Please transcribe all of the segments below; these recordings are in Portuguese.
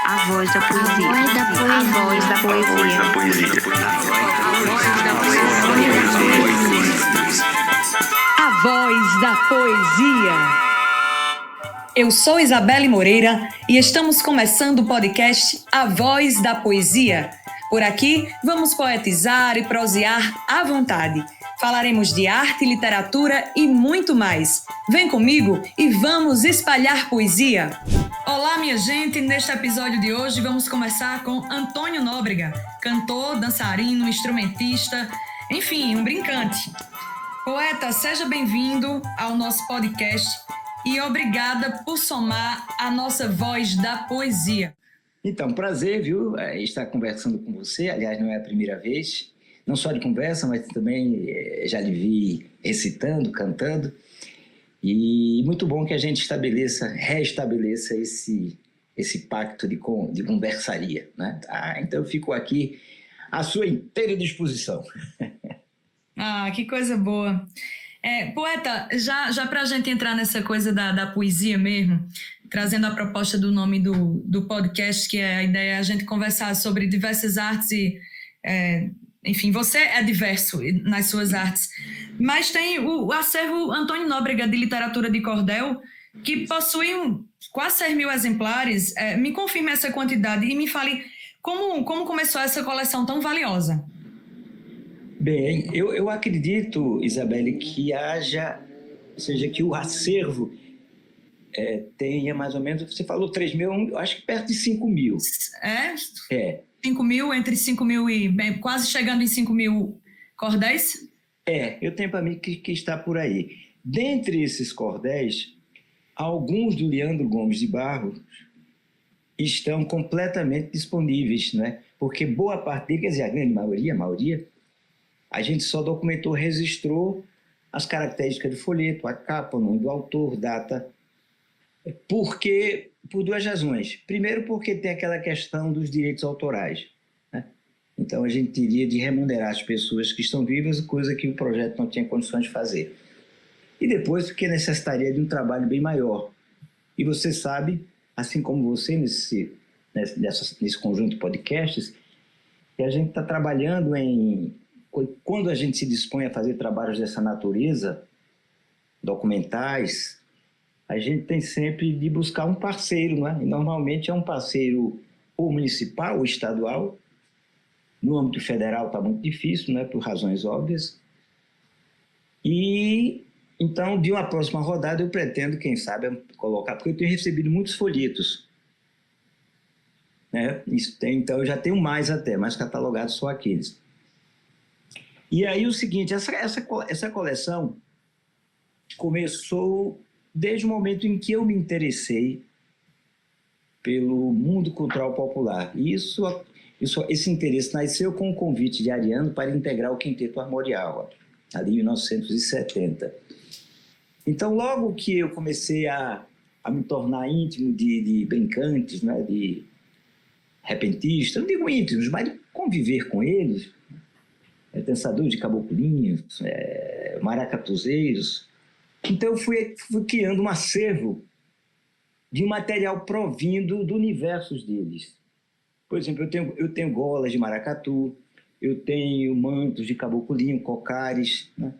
A voz da poesia. A voz da poesia. A voz da poesia. A voz da poesia. Eu sou Isabelle Moreira e estamos começando o podcast A Voz da Poesia. Por aqui, vamos poetizar e prosear à vontade. Falaremos de arte, literatura e muito mais. Vem comigo e vamos espalhar poesia. Olá, minha gente! Neste episódio de hoje vamos conversar com Antônio Nóbrega, cantor, dançarino, instrumentista, enfim, um brincante. Poeta, seja bem-vindo ao nosso podcast e obrigada por somar a nossa voz da poesia. Então, prazer, viu, estar conversando com você. Aliás, não é a primeira vez, não só de conversa, mas também já lhe vi recitando, cantando. E muito bom que a gente reestabeleça esse pacto de conversaria, né? Então, eu fico aqui à sua inteira disposição. Ah, que coisa boa. Poeta, já para a gente entrar nessa coisa da poesia mesmo, trazendo a proposta do nome do podcast, que é a ideia a gente conversar sobre diversas artes e, enfim, você é diverso nas suas artes, mas tem o acervo Antônio Nóbrega de literatura de cordel, que possui quase 6 mil exemplares. Me confirme essa quantidade e me fale como começou essa coleção tão valiosa. Bem, eu acredito, Isabelle, que que o acervo tenha mais ou menos, você falou 3 mil, eu acho que perto de 5 mil. 5 mil, entre 5 mil e quase chegando em 5 mil cordéis? Eu tenho para mim que está por aí. Dentre esses cordéis, alguns do Leandro Gomes de Barros estão completamente disponíveis, né? Porque boa parte deles, quer dizer, a grande maioria, a gente só documentou, registrou as características do folheto, a capa, o nome do autor, data. Por 2 razões. Primeiro, porque tem aquela questão dos direitos autorais, né? Então, a gente teria de remunerar as pessoas que estão vivas, coisa que o projeto não tinha condições de fazer. E depois, porque necessitaria de um trabalho bem maior. E você sabe, assim como você, nesse conjunto de podcasts, que a gente está trabalhando quando a gente se dispõe a fazer trabalhos dessa natureza, documentais, a gente tem sempre de buscar um parceiro, né? E normalmente é um parceiro ou municipal ou estadual. No âmbito federal está muito difícil, né? Por razões óbvias. E, então, de uma próxima rodada, eu pretendo, quem sabe, colocar, porque eu tenho recebido muitos folhetos, né? Então, eu já tenho mais catalogados só aqueles. E aí o seguinte, essa coleção começou desde o momento em que eu me interessei pelo mundo cultural popular. E esse interesse nasceu com o convite de Ariano para integrar o Quinteto Armorial, ali em 1970. Então, logo que eu comecei a me tornar íntimo de brincantes, né, de repentistas, não digo íntimos, mas de conviver com eles, dançadores de caboclinhos, maracatuzeiros. Então, eu fui criando um acervo de material provindo do universo deles. Por exemplo, eu tenho golas de maracatu, eu tenho mantos de caboclinho, cocares, né?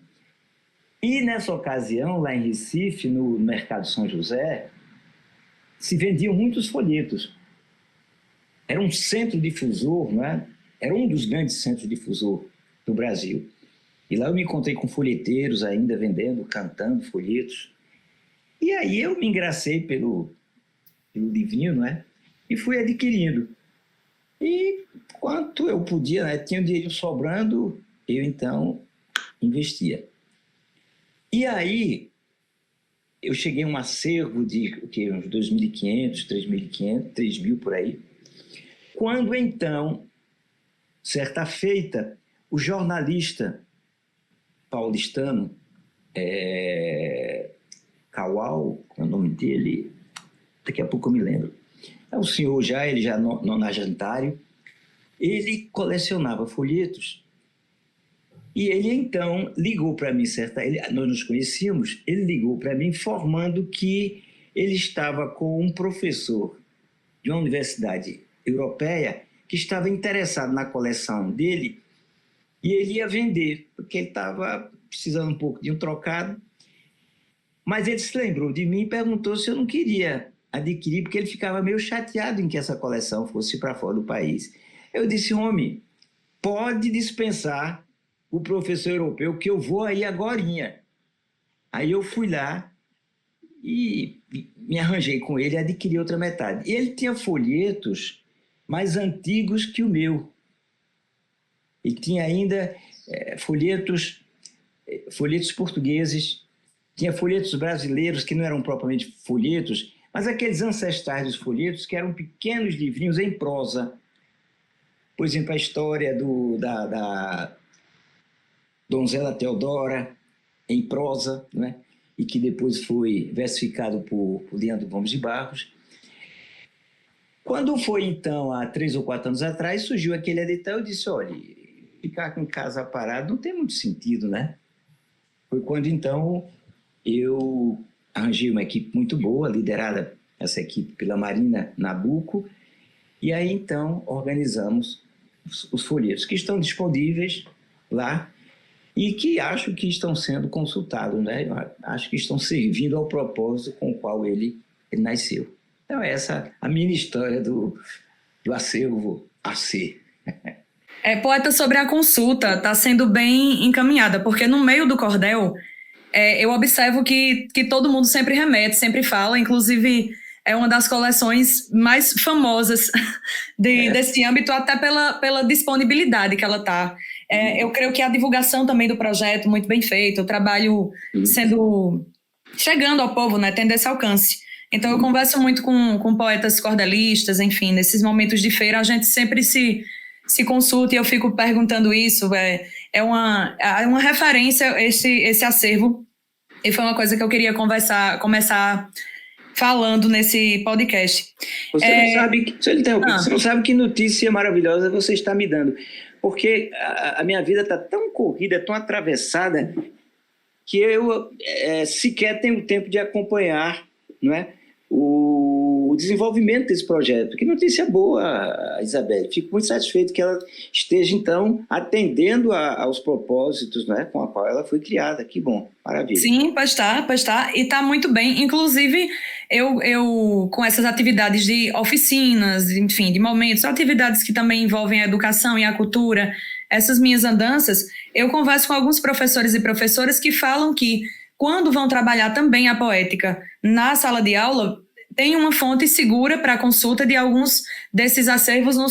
E nessa ocasião, lá em Recife, no Mercado São José, se vendiam muitos folhetos. Era um centro difusor, né? Era um dos grandes centros difusor do Brasil. E lá eu me encontrei com folheteiros ainda vendendo, cantando folhetos. E aí eu me engracei pelo livrinho, não é? E fui adquirindo. E quanto eu podia, né? Tinha um dinheiro sobrando, eu então investia. E aí eu cheguei a um acervo de uns 2.500, 3.500, 3.000 por aí. Quando então, certa feita, o jornalista paulistano, Caual, é o nome dele, daqui a pouco eu me lembro. É um senhor ele já nonagentário, ele colecionava folhetos e ele então ligou para mim, nós nos conhecíamos, ele ligou para mim informando que ele estava com um professor de uma universidade europeia que estava interessado na coleção dele e ele ia vender, porque ele estava precisando um pouco de um trocado. Mas ele se lembrou de mim e perguntou se eu não queria adquirir, porque ele ficava meio chateado em que essa coleção fosse para fora do país. Eu disse, homem, pode dispensar o professor europeu, que eu vou aí agorinha. Aí eu fui lá e me arranjei com ele e adquiri outra metade. E ele tinha folhetos mais antigos que o meu. E tinha ainda folhetos portugueses, tinha folhetos brasileiros que não eram propriamente folhetos, mas aqueles ancestrais dos folhetos que eram pequenos livrinhos em prosa. Por exemplo, a história da Donzela Teodora, em prosa, né? E que depois foi versificado por Leandro Gomes de Barros. Quando foi, então, há 3 ou 4 anos atrás, surgiu aquele edital, eu disse, olha, ficar com casa parado não tem muito sentido, né? Foi quando, então, eu arranjei uma equipe muito boa, liderada essa equipe pela Marina Nabuco, e aí, então, organizamos os folhetos que estão disponíveis lá e que acho que estão sendo consultados, né? Acho que estão servindo ao propósito com o qual ele nasceu. Então, essa é a minha história do acervo AC. Poeta, sobre a consulta, está sendo bem encaminhada, porque no meio do cordel, eu observo que todo mundo sempre remete, sempre fala, inclusive é uma das coleções mais famosas desse âmbito, até pela disponibilidade que ela está. Eu creio que a divulgação também do projeto, muito bem feito, o trabalho chegando ao povo, né, tendo esse alcance. Então, eu converso muito com poetas cordelistas, enfim, nesses momentos de feira, a gente sempre se consulta e eu fico perguntando isso. É uma referência esse acervo, e foi uma coisa que eu queria começar falando nesse podcast. Você não sabe que notícia maravilhosa você está me dando, porque a minha vida está tão corrida, tão atravessada, que eu sequer tenho tempo de acompanhar, não é, o desenvolvimento desse projeto. Que notícia boa, Isabelle. Fico muito satisfeito que ela esteja, então, atendendo aos propósitos, né, com a qual ela foi criada. Que bom, maravilha. Sim, pois tá. E está muito bem. Inclusive, eu com essas atividades de oficinas, enfim, de momentos, atividades que também envolvem a educação e a cultura, essas minhas andanças, eu converso com alguns professores e professoras que falam que, quando vão trabalhar também a poética na sala de aula, tem uma fonte segura para consulta de alguns desses acervos no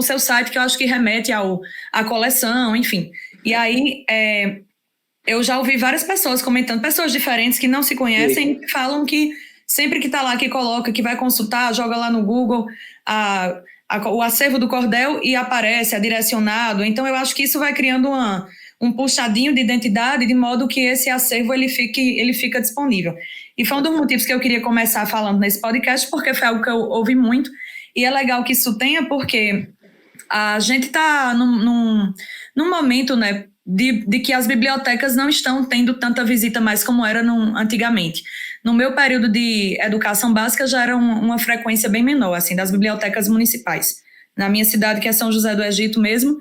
seu site, que eu acho que remete à coleção, enfim. E aí, eu já ouvi várias pessoas comentando, pessoas diferentes que não se conhecem, e falam que sempre que está lá, que coloca, que vai consultar, joga lá no Google o acervo do cordel e aparece, é direcionado. Então, eu acho que isso vai criando um puxadinho de identidade, de modo que esse acervo ele fica disponível. E foi um dos motivos que eu queria começar falando nesse podcast, porque foi algo que eu ouvi muito, e é legal que isso tenha, porque a gente está num momento, né, de que as bibliotecas não estão tendo tanta visita mais como era antigamente. No meu período de educação básica já era uma frequência bem menor, assim, das bibliotecas municipais. Na minha cidade, que é São José do Egito mesmo,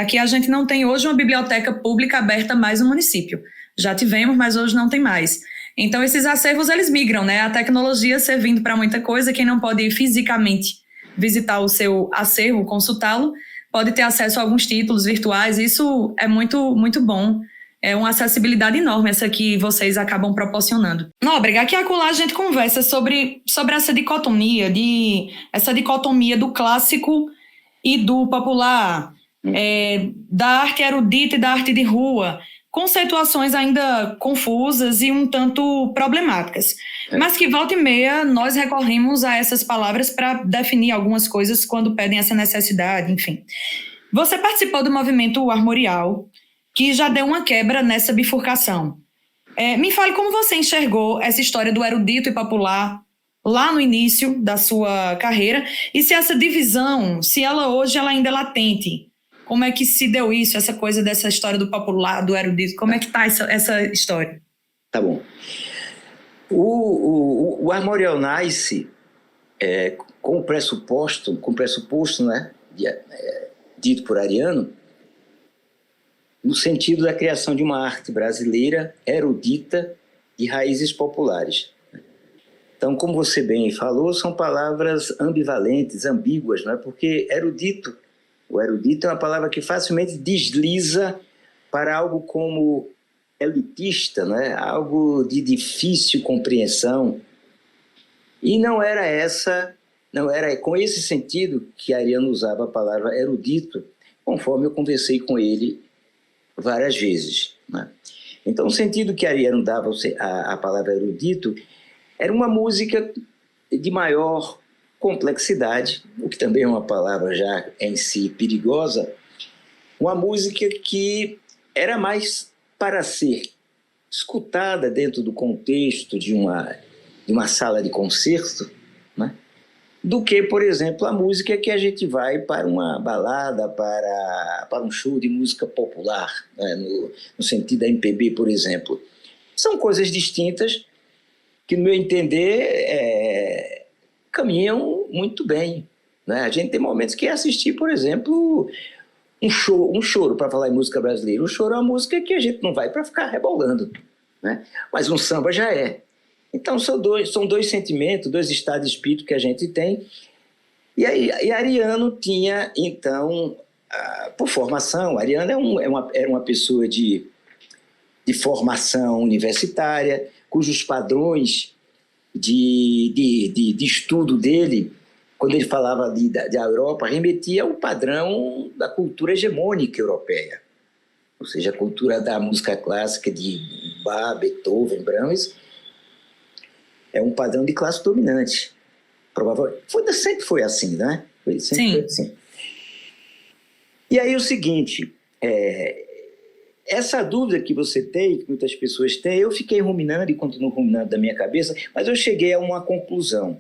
aqui a gente não tem hoje uma biblioteca pública aberta mais no município. Já tivemos, mas hoje não tem mais. Então, esses acervos, eles migram, né? A tecnologia servindo para muita coisa. Quem não pode ir fisicamente visitar o seu acervo, consultá-lo, pode ter acesso a alguns títulos virtuais. Isso é muito, muito bom. É uma acessibilidade enorme essa que vocês acabam proporcionando. Nóbrega, aqui e acolá a gente conversa sobre essa dicotomia do clássico e do popular, da arte erudita e da arte de rua, conceituações ainda confusas e um tanto problemáticas, mas que volta e meia nós recorremos a essas palavras para definir algumas coisas quando pedem essa necessidade, enfim. Você participou do movimento armorial, que já deu uma quebra nessa bifurcação. Me fale como você enxergou essa história do erudito e popular lá no início da sua carreira, e se essa divisão, se ela hoje ela ainda é latente. Como é que se deu isso, essa coisa dessa história do popular, do erudito? Como é que está essa história? Tá bom. O Armorial nasce com o pressuposto, né, dito por Ariano, no sentido da criação de uma arte brasileira erudita de raízes populares. Então, como você bem falou, são palavras ambivalentes, ambíguas, não é? Porque o erudito é uma palavra que facilmente desliza para algo como elitista, não é? Algo de difícil compreensão. E não era com esse sentido que Ariano usava a palavra erudito, conforme eu conversei com ele várias vezes, né? Então, o sentido que Ariano dava à palavra erudito era uma música de maior complexidade, o que também é uma palavra já em si perigosa, uma música que era mais para ser escutada dentro do contexto de uma sala de concerto, né, do que, por exemplo, a música que a gente vai para uma balada, para um show de música popular, né, no sentido da MPB, por exemplo. São coisas distintas que, no meu entender, caminham muito bem, né? A gente tem momentos que assistir, por exemplo, um choro, para falar em música brasileira. O choro é uma música que a gente não vai para ficar rebolando, né? Mas um samba já é. Então, são dois sentimentos, dois estados de espírito que a gente tem. E Ariano tinha, então, por formação, Ariano era uma pessoa de formação universitária, cujos padrões de estudo dele, quando ele falava da Europa, remetia ao padrão da cultura hegemônica europeia, ou seja, a cultura da música clássica de Bach, Beethoven, Brahms, é um padrão de classe dominante. Provavelmente sempre foi assim, né? Sempre foi assim. E aí o seguinte, essa dúvida que você tem, que muitas pessoas têm, eu fiquei ruminando e continuo ruminando da minha cabeça, mas eu cheguei a uma conclusão.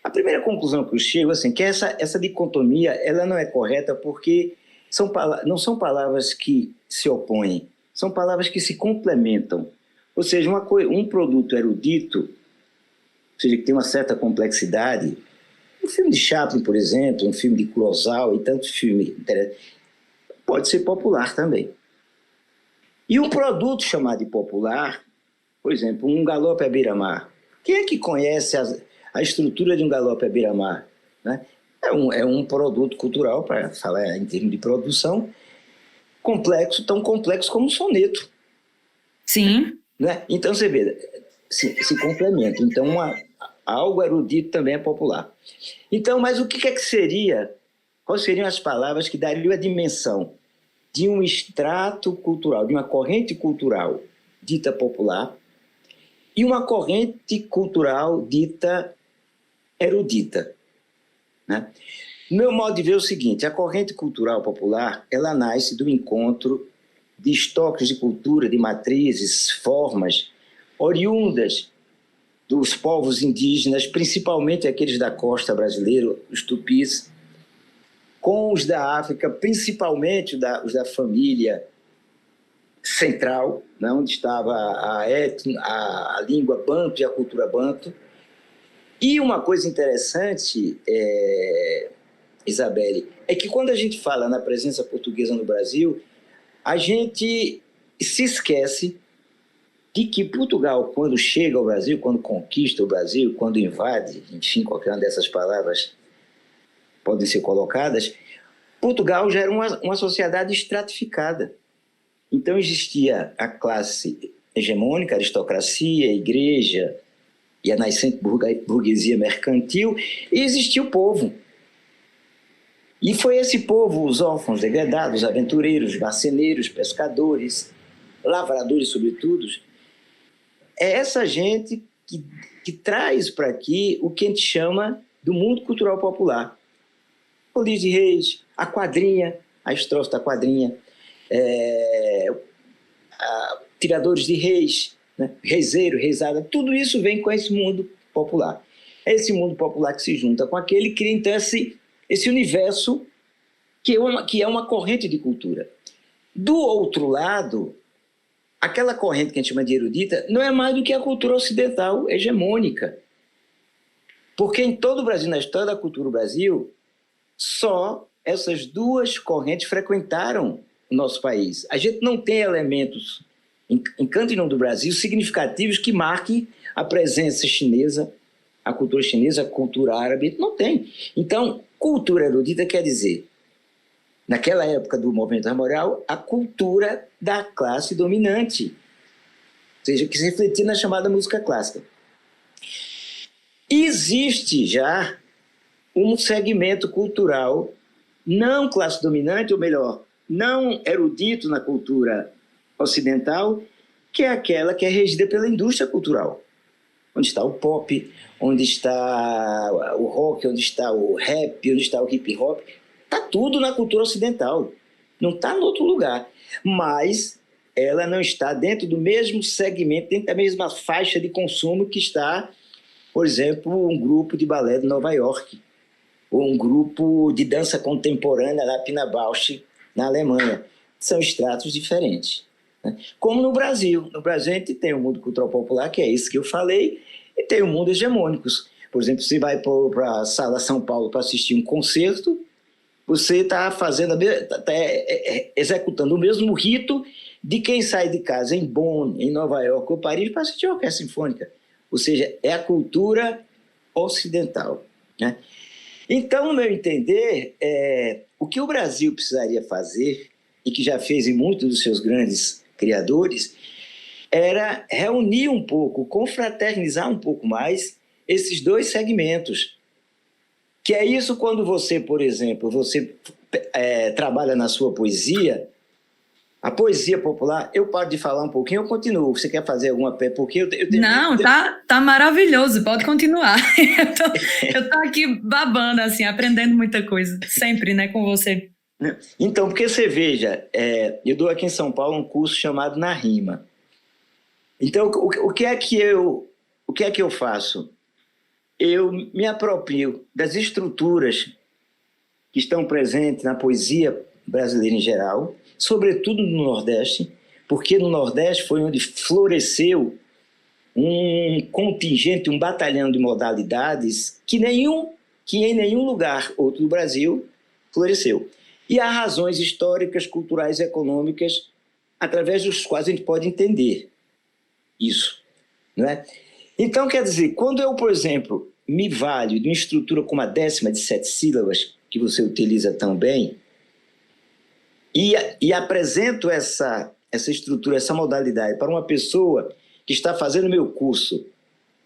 A primeira conclusão que eu chego, assim, que essa dicotomia, ela não é correta porque não são palavras que se opõem, são palavras que se complementam. Ou seja, um produto erudito, ou seja, que tem uma certa complexidade, um filme de Chaplin, por exemplo, um filme de Kurosawa e tantos filmes, pode ser popular também. E um produto chamado de popular, por exemplo, um galope à beira-mar. Quem é que conhece a estrutura de um galope à beira-mar, né? É um produto cultural, para falar em termos de produção, complexo, tão complexo como um soneto. Sim. Né? Então, você vê, se complementa. Então, algo erudito também é popular. Então, mas o que é que seria? Quais seriam as palavras que dariam a dimensão de um extrato cultural, de uma corrente cultural dita popular e uma corrente cultural dita erudita, né? Meu modo de ver é o seguinte: a corrente cultural popular, ela nasce do encontro de estoques de cultura, de matrizes, formas oriundas dos povos indígenas, principalmente aqueles da costa brasileira, os tupis, com os da África, principalmente os da família central, né, onde estava a língua banto e a cultura banto. E uma coisa interessante, Isabelle, é que quando a gente fala na presença portuguesa no Brasil, a gente se esquece de que Portugal, quando chega ao Brasil, quando conquista o Brasil, quando invade, enfim, qualquer uma dessas palavras podem ser colocadas, Portugal já era uma sociedade estratificada. Então existia a classe hegemônica, a aristocracia, a igreja e a nascente burguesia mercantil, e existia o povo. E foi esse povo, os órfãos degradados, aventureiros, marceneiros, pescadores, lavradores, sobretudo, é essa gente que traz para aqui o que a gente chama do mundo cultural popular. Folia de Reis, a quadrinha, a estrofe da quadrinha, tiradores de reis, né? Reiseiro, reisada, tudo isso vem com esse mundo popular. É esse mundo popular que se junta com aquele que cria, então, esse universo que é uma corrente de cultura. Do outro lado, aquela corrente que a gente chama de erudita não é mais do que a cultura ocidental hegemônica. Porque em todo o Brasil, na história da cultura do Brasil, só essas duas correntes frequentaram o nosso país. A gente não tem elementos em canto e nome do Brasil significativos que marquem a presença chinesa, a cultura árabe. Não tem. Então, cultura erudita quer dizer, naquela época do movimento armorial, a cultura da classe dominante, ou seja, que se refletia na chamada música clássica. Existe já um segmento cultural não classe dominante, ou melhor, não erudito na cultura ocidental, que é aquela que é regida pela indústria cultural. Onde está o pop, onde está o rock, onde está o rap, onde está o hip hop. Está tudo na cultura ocidental. Não está em outro lugar. Mas ela não está dentro do mesmo segmento, dentro da mesma faixa de consumo que está, por exemplo, um grupo de balé de Nova York, ou um grupo de dança contemporânea na Pina Bausch, na Alemanha. São estratos diferentes. Como no Brasil. No Brasil a gente tem o mundo cultural popular, que é esse que eu falei, e tem o mundo hegemônicos. Por exemplo, você vai para a Sala São Paulo para assistir um concerto, você está executando o mesmo rito de quem sai de casa em Bonn, em Nova York ou Paris para assistir a orquestra sinfônica. Ou seja, é a cultura ocidental, né? Então, no meu entender, o que o Brasil precisaria fazer, e que já fez em muitos dos seus grandes criadores, era reunir um pouco, confraternizar um pouco mais esses dois segmentos. Que é isso quando você, por exemplo, trabalha na sua poesia, a poesia popular. Eu paro de falar um pouquinho, eu continuo. Você quer fazer alguma pergunta? Porque eu tenho... Não, tá maravilhoso, pode continuar. Eu tô aqui babando, assim, aprendendo muita coisa, sempre, né, com você. Então, porque você veja, eu dou aqui em São Paulo um curso chamado Na Rima. Então, o que é que eu faço? Eu me aproprio das estruturas que estão presentes na poesia brasileira em geral, sobretudo no Nordeste, porque no Nordeste foi onde floresceu um contingente, um batalhão de modalidades que em nenhum lugar outro do Brasil floresceu. E há razões históricas, culturais e econômicas através dos quais a gente pode entender isso, não é? Então, quer dizer, quando eu, por exemplo, me valho de uma estrutura como a 10ª de 7 sílabas, que você utiliza tão bem, e apresento essa estrutura, essa modalidade para uma pessoa que está fazendo meu curso,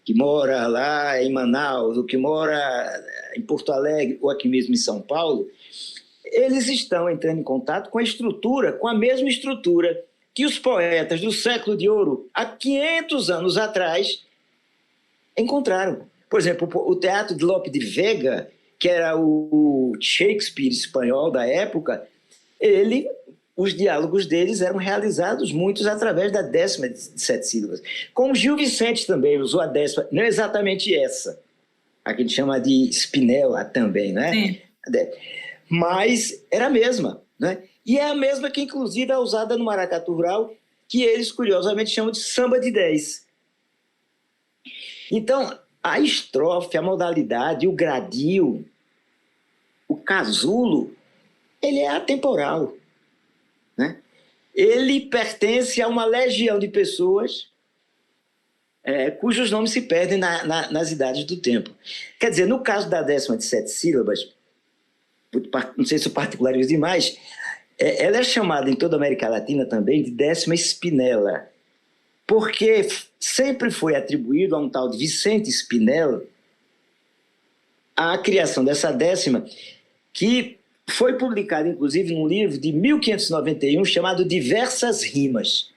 que mora lá em Manaus, ou que mora em Porto Alegre, ou aqui mesmo em São Paulo, eles estão entrando em contato com a estrutura, com a mesma estrutura que os poetas do século de ouro, há 500 anos atrás, encontraram. Por exemplo, o teatro de Lope de Vega, que era o Shakespeare espanhol da época, os diálogos deles eram realizados muitos através da 10ª de 7 sílabas. Como Gil Vicente também usou a 10ª, não é exatamente essa, a que a gente chama de Spinella também, né? Sim. Mas era a mesma, né? E é a mesma que, inclusive, é usada no maracatu rural, que eles, curiosamente, chamam de samba de 10. Então, a estrofe, a modalidade, o gradil, o casulo, ele é atemporal, né? Ele pertence a uma legião de pessoas cujos nomes se perdem nas idades do tempo. Quer dizer, no caso da 10ª de 7 sílabas, não sei se eu particularizo demais, ela é chamada em toda a América Latina também de 10ª Spinella, porque sempre foi atribuído a um tal de Vicente Spinella a criação dessa 10ª, que foi publicada, inclusive, num livro de 1591 chamado Diversas Rimas.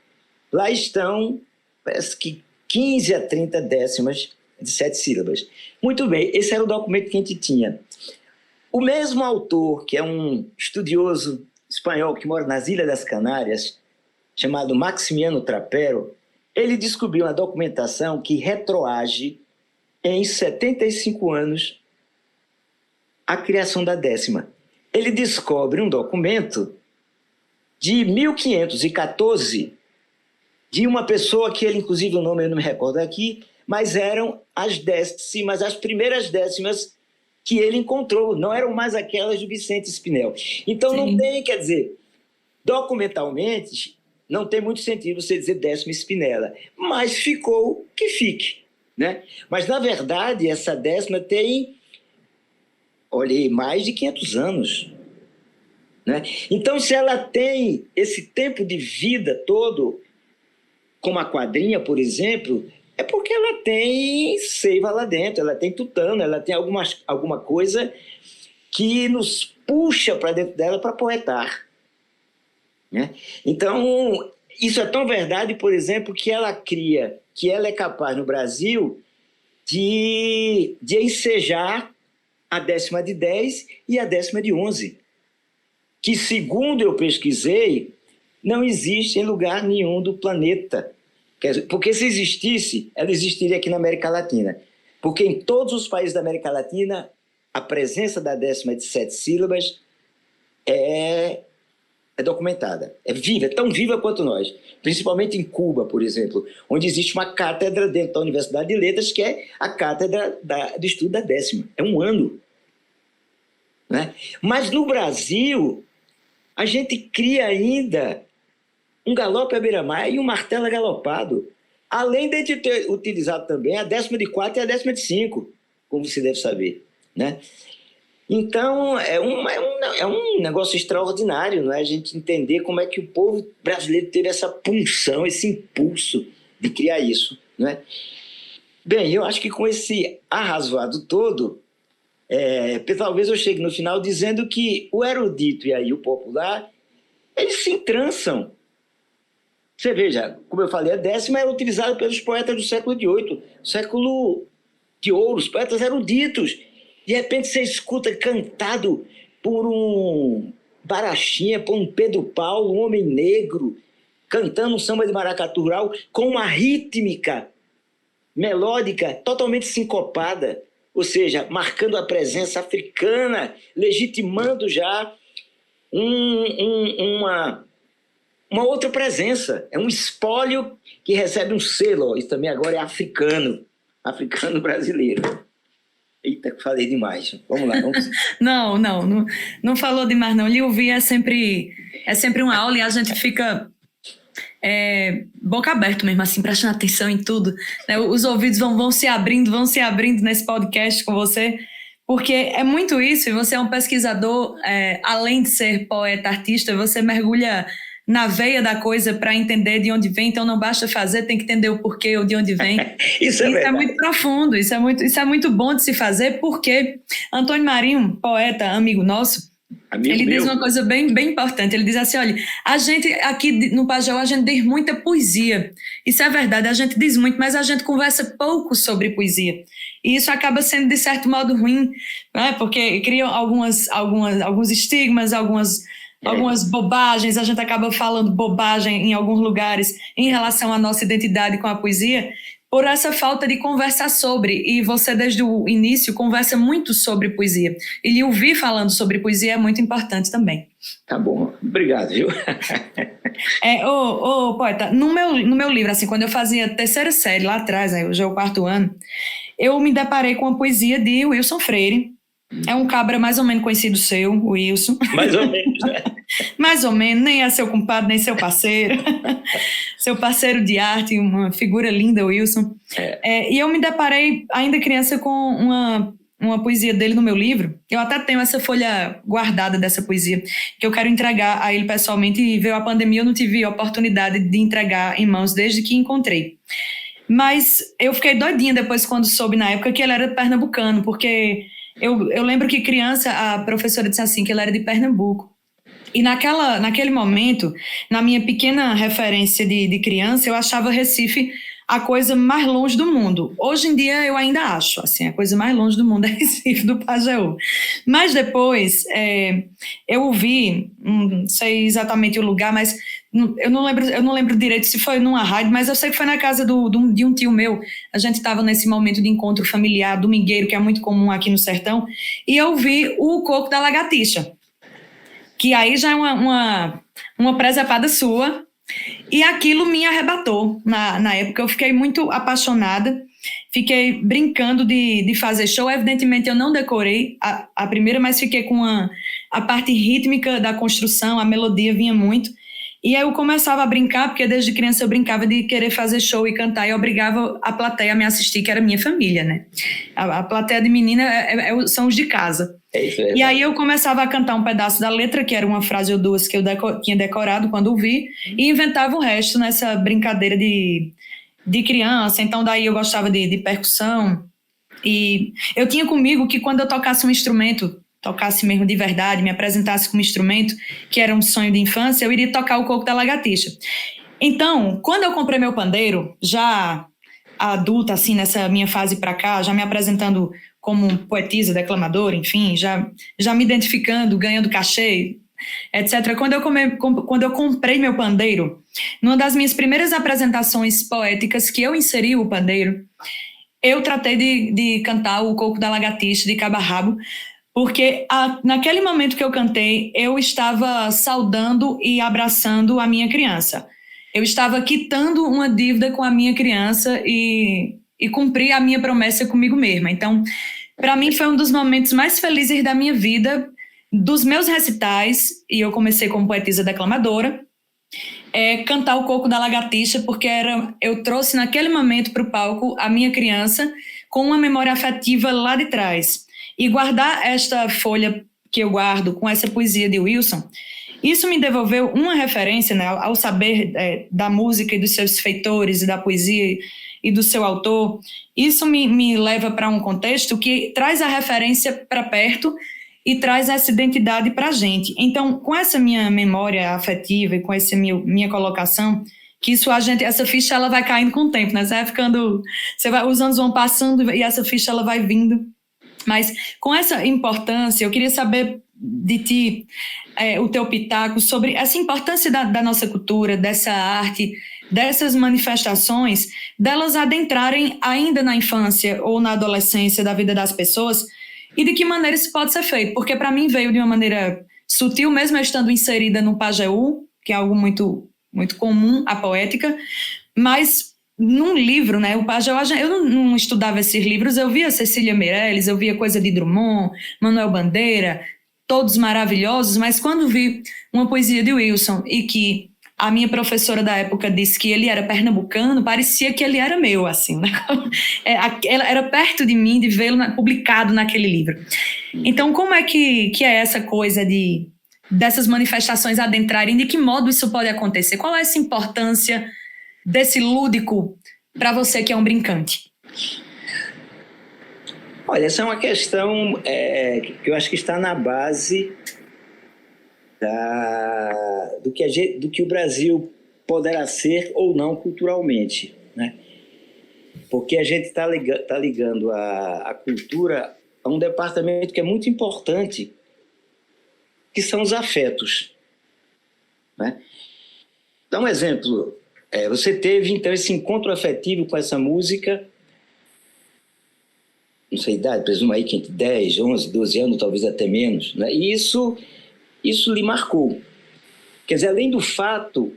Lá estão, parece que 15 a 30 10ª de 7 sílabas. Muito bem, esse era o documento que a gente tinha. O mesmo autor, que é um estudioso espanhol que mora nas Ilhas das Canárias, chamado Maximiano Trapero, ele descobriu uma documentação que retroage em 75 anos a criação da 10ª. Ele descobre um documento de 1514 de uma pessoa que ele, inclusive, o nome eu não me recordo aqui, mas eram as décimas, as primeiras décimas que ele encontrou, não eram mais aquelas do Vicente Spinel. Então, Sim. não tem, quer dizer, documentalmente, não tem muito sentido você dizer décima espinela, mas ficou que fique, né? Mas, na verdade, essa décima tem, olha, mais de 500 anos. Né? Então, se ela tem esse tempo de vida todo, como a quadrinha, por exemplo, é porque ela tem seiva lá dentro, ela tem tutano, ela tem alguma coisa que nos puxa para dentro dela para poetar. Né? Então, isso é tão verdade, por exemplo, que ela é capaz no Brasil de ensejar a décima de 10 e a décima de 11, que, segundo eu pesquisei, não existe em lugar nenhum do planeta. Porque se existisse, ela existiria aqui na América Latina. Porque em todos os países da América Latina, a presença da décima de 7 sílabas é documentada. É viva, é tão viva quanto nós. Principalmente em Cuba, por exemplo, onde existe uma cátedra dentro da Universidade de Letras, que é a cátedra do estudo da décima. É um ano. Né? Mas no Brasil, a gente cria ainda um galope à beira-mar e um martelo galopado, além de a gente ter utilizado também a décima de 4 e a décima de 5, como você deve saber. Né? Então, é um negócio extraordinário, não é? A gente entender como é que o povo brasileiro teve essa punção, esse impulso de criar isso. Não é? Bem, eu acho que com esse arrazoado todo, talvez eu chegue no final dizendo que o erudito e aí o popular, eles se entrançam. Você veja, como eu falei, a décima era utilizada pelos poetas do século XVIII, século de ouro, os poetas eruditos. De repente você escuta cantado por um Barachinha, por um Pedro Paulo, um homem negro, cantando um samba de maracatu rural com uma rítmica melódica totalmente sincopada, ou seja, marcando a presença africana, legitimando já uma outra presença. É um espólio que recebe um selo. Isso também agora é africano brasileiro. Eita, falei demais. Vamos lá. Não falou demais, não. Lhe ouvir é sempre uma aula e a gente fica boca aberta mesmo, assim, prestando atenção em tudo. Né? Os ouvidos vão se abrindo nesse podcast com você, porque é muito isso, e você é um pesquisador, além de ser poeta, artista, você mergulha na veia da coisa para entender de onde vem, então não basta fazer, tem que entender o porquê ou de onde vem. Isso é muito profundo, isso é muito bom de se fazer, porque Antônio Marinho, poeta, amigo nosso, ele diz uma coisa bem, bem importante. Ele diz assim, olha, a gente aqui no Pajeú, a gente diz muita poesia. Isso é verdade, a gente diz muito, mas a gente conversa pouco sobre poesia. E isso acaba sendo, de certo modo, ruim, né? Porque cria alguns estigmas, algumas bobagens, a gente acaba falando bobagem em alguns lugares em relação à nossa identidade com a poesia, por essa falta de conversar sobre, e você desde o início conversa muito sobre poesia, e lhe ouvir falando sobre poesia é muito importante também. Tá bom, obrigado, viu? Poeta, no meu livro, assim, quando eu fazia a 3ª série lá atrás, aí hoje é o 4º ano, eu me deparei com a poesia de Wilson Freire. É um cabra mais ou menos conhecido seu, o Wilson. Mais ou menos, né? Mais ou menos, nem é seu compadre, nem seu parceiro. Seu parceiro de arte, uma figura linda, o Wilson. E eu me deparei, ainda criança, com uma poesia dele no meu livro. Eu até tenho essa folha guardada dessa poesia, que eu quero entregar a ele pessoalmente, e veio a pandemia, eu não tive a oportunidade de entregar em mãos desde que encontrei. Mas eu fiquei doidinha depois, quando soube na época que ele era pernambucano, porque eu lembro que criança, a professora disse assim, que ele era de Pernambuco. E naquele momento, na minha pequena referência de criança, eu achava Recife a coisa mais longe do mundo. Hoje em dia eu ainda acho, assim, a coisa mais longe do mundo é Recife, do Pajeú. Mas depois eu ouvi, não sei exatamente o lugar, mas eu não lembro direito se foi numa rádio, mas eu sei que foi na casa de um tio meu. A gente estava nesse momento de encontro familiar, domingueiro, que é muito comum aqui no sertão, e eu ouvi o Coco da Lagartixa, que aí já é uma presepada sua, e aquilo me arrebatou. Na época eu fiquei muito apaixonada, fiquei brincando de fazer show. Evidentemente, eu não decorei a primeira, mas fiquei com a parte rítmica da construção, a melodia vinha muito. E aí eu começava a brincar, porque desde criança eu brincava de querer fazer show e cantar, e obrigava a plateia a me assistir, que era minha família, né? A plateia de menina são os de casa. É isso aí. E aí eu começava a cantar um pedaço da letra, que era uma frase ou duas que eu tinha decorado quando ouvi, e inventava o resto nessa brincadeira de criança. Então daí eu gostava de percussão, e eu tinha comigo que quando eu tocasse um instrumento, tocasse mesmo de verdade, me apresentasse como instrumento, que era um sonho de infância, eu iria tocar o coco da lagartixa. Então, quando eu comprei meu pandeiro, já adulta, assim, nessa minha fase para cá, já me apresentando como poetisa, declamadora, enfim, já me identificando, ganhando cachê, etc. Quando eu comprei meu pandeiro, numa das minhas primeiras apresentações poéticas que eu inseri o pandeiro, eu tratei de cantar o coco da lagartixa de cabo a rabo, porque naquele momento que eu cantei, eu estava saudando e abraçando a minha criança. Eu estava quitando uma dívida com a minha criança e cumpri a minha promessa comigo mesma. Então, para mim, foi um dos momentos mais felizes da minha vida, dos meus recitais, e eu comecei como poetisa declamadora, cantar o coco da lagartixa, porque eu trouxe naquele momento para o palco a minha criança com uma memória afetiva lá de trás. E guardar esta folha que eu guardo com essa poesia de Wilson, isso me devolveu uma referência, né, ao saber da música e dos seus feitores e da poesia e do seu autor. Isso me leva para um contexto que traz a referência para perto e traz essa identidade para a gente. Então, com essa minha memória afetiva e com essa minha colocação, que essa ficha ela vai caindo com o tempo, né? Os anos vão passando e essa ficha ela vai vindo. Mas com essa importância, eu queria saber de ti o teu pitaco sobre essa importância da nossa cultura, dessa arte, dessas manifestações, delas adentrarem ainda na infância ou na adolescência da vida das pessoas e de que maneira isso pode ser feito. Porque para mim veio de uma maneira sutil, mesmo eu estando inserida no Pajeú, que é algo muito, muito comum, a poética, mas num livro, né? O Pajeú, eu não estudava esses livros, eu via Cecília Meirelles, eu via coisa de Drummond, Manuel Bandeira, todos maravilhosos, mas quando vi uma poesia de Wilson e que a minha professora da época disse que ele era pernambucano, parecia que ele era meu, assim, né? Era perto de mim de vê-lo publicado naquele livro. Então, como é que é essa coisa dessas manifestações adentrarem, de que modo isso pode acontecer? Qual é essa importância desse lúdico para você que é um brincante? Olha, essa é uma questão que eu acho que está na base do que o Brasil poderá ser ou não culturalmente, né? Porque a gente está ligando a cultura a um departamento que é muito importante, que são os afetos, né? Dá um exemplo. Você teve, então, esse encontro afetivo com essa música, não sei a idade, presumo aí que entre 10, 11, 12 anos, talvez até menos, né? E isso lhe marcou. Quer dizer, além do fato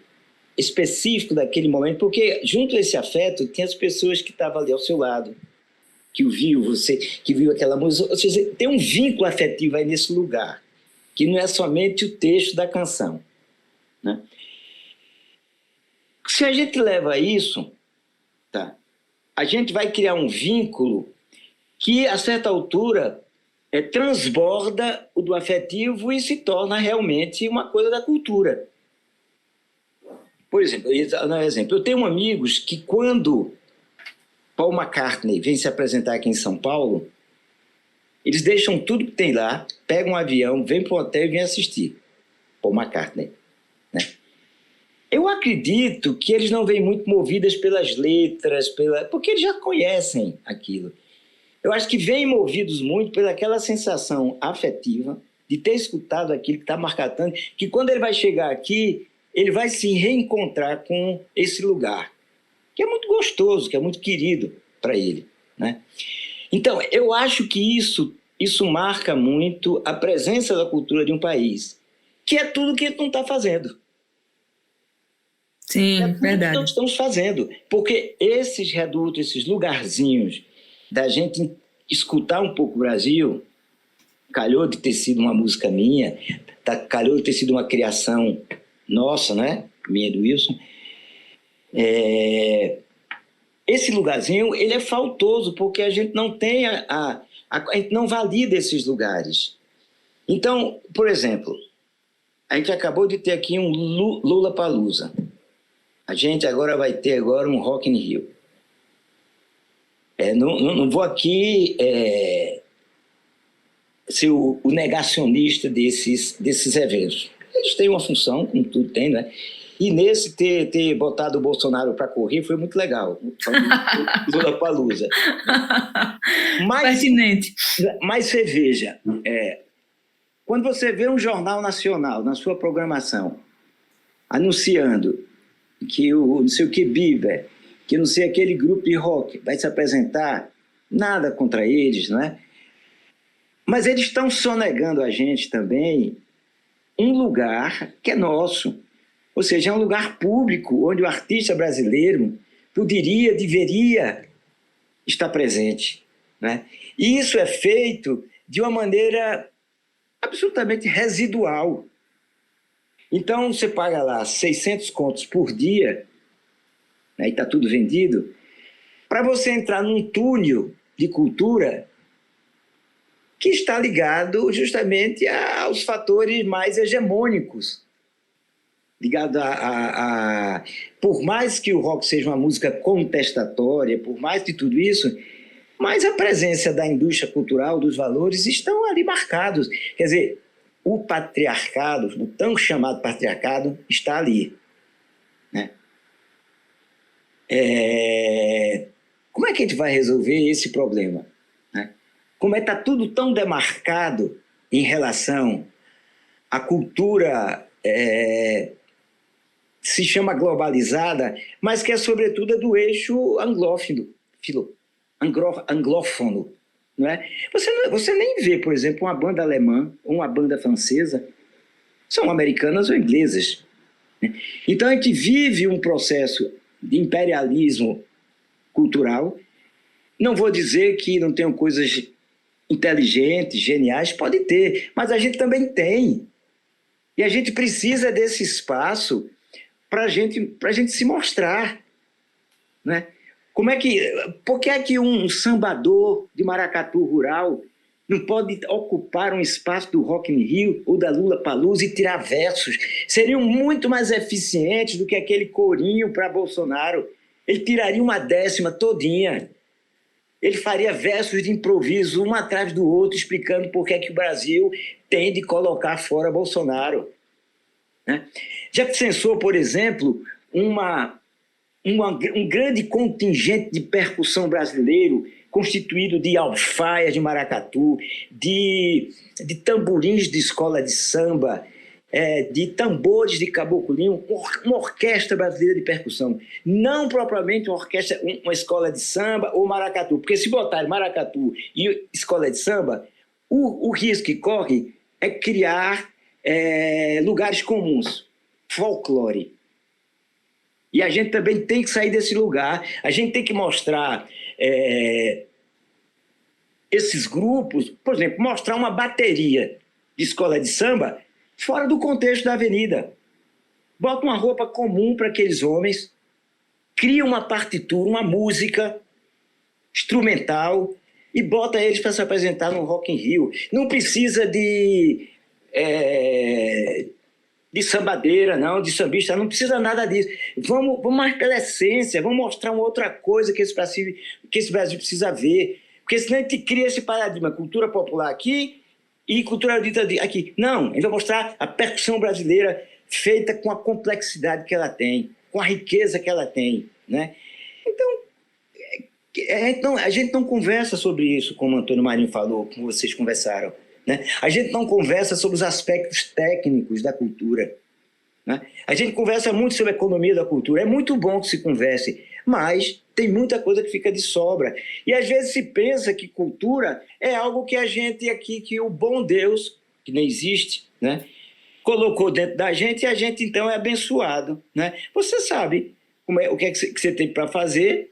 específico daquele momento, porque junto a esse afeto tem as pessoas que estavam ali ao seu lado, que ouviu você, que viu aquela música, ou seja, tem um vínculo afetivo aí nesse lugar, que não é somente o texto da canção, né? Se a gente leva isso, tá, a gente vai criar um vínculo que, a certa altura, transborda o do afetivo e se torna realmente uma coisa da cultura. Por exemplo, eu tenho amigos que, quando Paul McCartney vem se apresentar aqui em São Paulo, eles deixam tudo que tem lá, pegam um avião, vêm para o hotel e vêm assistir Paul McCartney, né? Eu acredito que eles não vêm muito movidos pelas letras, porque eles já conhecem aquilo. Eu acho que vêm movidos muito pelaquela sensação afetiva de ter escutado aquilo que está marcando, que quando ele vai chegar aqui, ele vai se reencontrar com esse lugar, que é muito gostoso, que é muito querido para ele, né? Então, eu acho que isso marca muito a presença da cultura de um país, que é tudo que ele não está fazendo. Sim, É tudo que verdade. nós estamos fazendo. Porque esses redutos, esses lugarzinhos da gente escutar um pouco o Brasil, calhou de ter sido uma música minha, calhou de ter sido uma criação nossa, né? Minha e do Wilson. Esse lugarzinho, ele é faltoso, porque a gente não tem a gente não valida esses lugares. Então, por exemplo, a gente acabou de ter aqui um Lollapalooza. A gente agora vai ter um Rock in Rio. Não vou aqui ser o negacionista desses eventos. Eles têm uma função, como tudo tem, né? E nesse ter botado o Bolsonaro para correr foi muito legal. Lollapalooza. Pertinente. Mas você veja, quando você vê um jornal nacional na sua programação anunciando que o não sei o que Bieber, que não sei aquele grupo de rock vai se apresentar, nada contra eles, não é? Mas eles estão sonegando a gente também um lugar que é nosso. Ou seja, é um lugar público onde o artista brasileiro deveria estar presente, né? E isso é feito de uma maneira absolutamente residual. Então, você paga lá 600 contos por dia, né, e está tudo vendido, para você entrar num túnel de cultura que está ligado justamente aos fatores mais hegemônicos. Ligado por mais que o rock seja uma música contestatória, por mais de tudo isso, mas a presença da indústria cultural, dos valores, estão ali marcados. Quer dizer, o patriarcado, o tão chamado patriarcado, está ali, né? Como é que a gente vai resolver esse problema, né? Como é que está tudo tão demarcado em relação à cultura se chama globalizada, mas que é sobretudo do eixo anglófono, não é? Você nem vê, por exemplo, uma banda alemã ou uma banda francesa, são americanas ou inglesas, né? Então a gente vive um processo de imperialismo cultural. Não vou dizer que não tenham coisas inteligentes, geniais, pode ter, mas a gente também tem. E a gente precisa desse espaço para a gente se mostrar, né? Por que é que um sambador de maracatu rural não pode ocupar um espaço do Rock in Rio ou da Lollapalooza e tirar versos? Seriam muito mais eficientes do que aquele corinho para Bolsonaro. Ele tiraria uma décima todinha. Ele faria versos de improviso, um atrás do outro, explicando por que é que o Brasil tem de colocar fora Bolsonaro, né? Já que censou, por exemplo, um grande contingente de percussão brasileiro, constituído de alfaias de maracatu, de tamborins de escola de samba, de tambores de caboclinho, uma orquestra brasileira de percussão. Não propriamente uma escola de samba ou maracatu, porque se botar maracatu e escola de samba, o risco que corre é criar lugares comuns, folclore. E a gente também tem que sair desse lugar, a gente tem que mostrar esses grupos, por exemplo, mostrar uma bateria de escola de samba fora do contexto da avenida. Bota uma roupa comum para aqueles homens, cria uma partitura, uma música instrumental e bota eles para se apresentar no Rock in Rio. Não precisa de sambadeira, não, de sambista, não precisa nada disso. Vamos mais pela essência, vamos mostrar uma outra coisa que esse Brasil precisa ver. Porque senão a gente cria esse paradigma, cultura popular aqui e cultura erudita aqui. Não, a gente vai mostrar a percussão brasileira feita com a complexidade que ela tem, com a riqueza que ela tem, né? Então, a gente não conversa sobre isso, como o Antônio Marinho falou, como vocês conversaram, né? A gente não conversa sobre os aspectos técnicos da cultura, né? A gente conversa muito sobre a economia da cultura. É muito bom que se converse, mas tem muita coisa que fica de sobra. E às vezes se pensa que cultura é algo que a gente aqui, que o bom Deus, que não existe, né, colocou dentro da gente e a gente, então, é abençoado, né? Você sabe o que é que você tem para fazer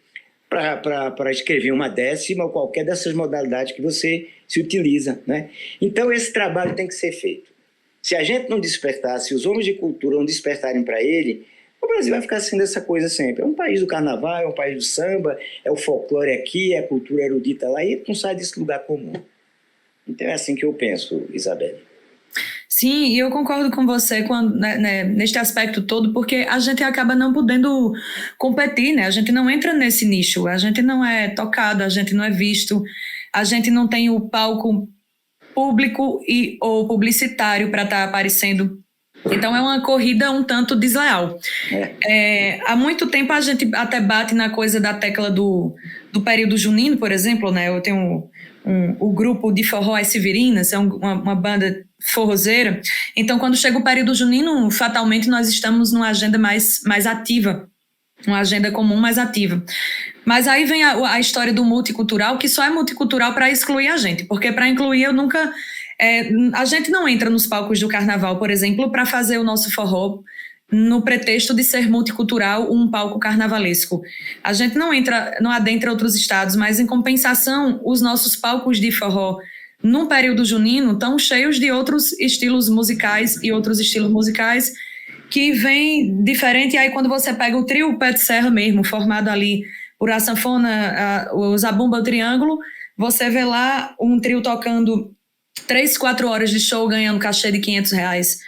para escrever uma décima ou qualquer dessas modalidades que você se utiliza, né? Então, esse trabalho tem que ser feito. Se a gente não despertar, se os homens de cultura não despertarem para ele, o Brasil vai ficar sendo essa coisa sempre. É um país do carnaval, é um país do samba, é o folclore aqui, é a cultura erudita lá, e não sai desse lugar comum. Então é assim que eu penso, Isabelle. Sim, e eu concordo com você neste aspecto todo, porque a gente acaba não podendo competir, né? A gente não entra nesse nicho, a gente não é tocado, a gente não é visto, a gente não tem o palco público ou publicitário para estar aparecendo. Então é uma corrida um tanto desleal. Há muito tempo a gente até bate na coisa da tecla do período junino, por exemplo, né? Eu tenho o grupo de forró As Severinas, é uma banda forrozeira. Então, quando chega o período junino, fatalmente nós estamos numa agenda mais ativa, uma agenda comum mais ativa. Mas aí vem a história do multicultural, que só é multicultural para excluir a gente, porque para incluir a gente não entra nos palcos do carnaval, por exemplo, para fazer o nosso forró no pretexto de ser multicultural, um palco carnavalesco. A gente não adentra outros estados, mas em compensação, os nossos palcos de forró no período junino estão cheios de outros estilos musicais que vem diferente. E aí quando você pega o trio Pé de Serra mesmo, formado ali por a sanfona, o zabumba, o triângulo, você vê lá um trio tocando 3, 4 horas de show ganhando cachê de R$500,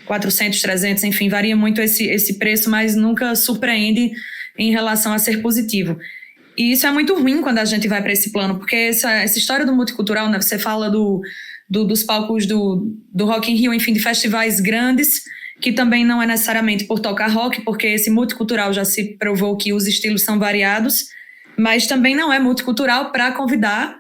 400, 300, enfim, varia muito esse preço, mas nunca surpreende em relação a ser positivo. E isso é muito ruim quando a gente vai para esse plano, porque essa história do multicultural, né, você fala dos palcos do Rock in Rio, enfim, de festivais grandes, que também não é necessariamente por tocar rock, porque esse multicultural já se provou que os estilos são variados, mas também não é multicultural para convidar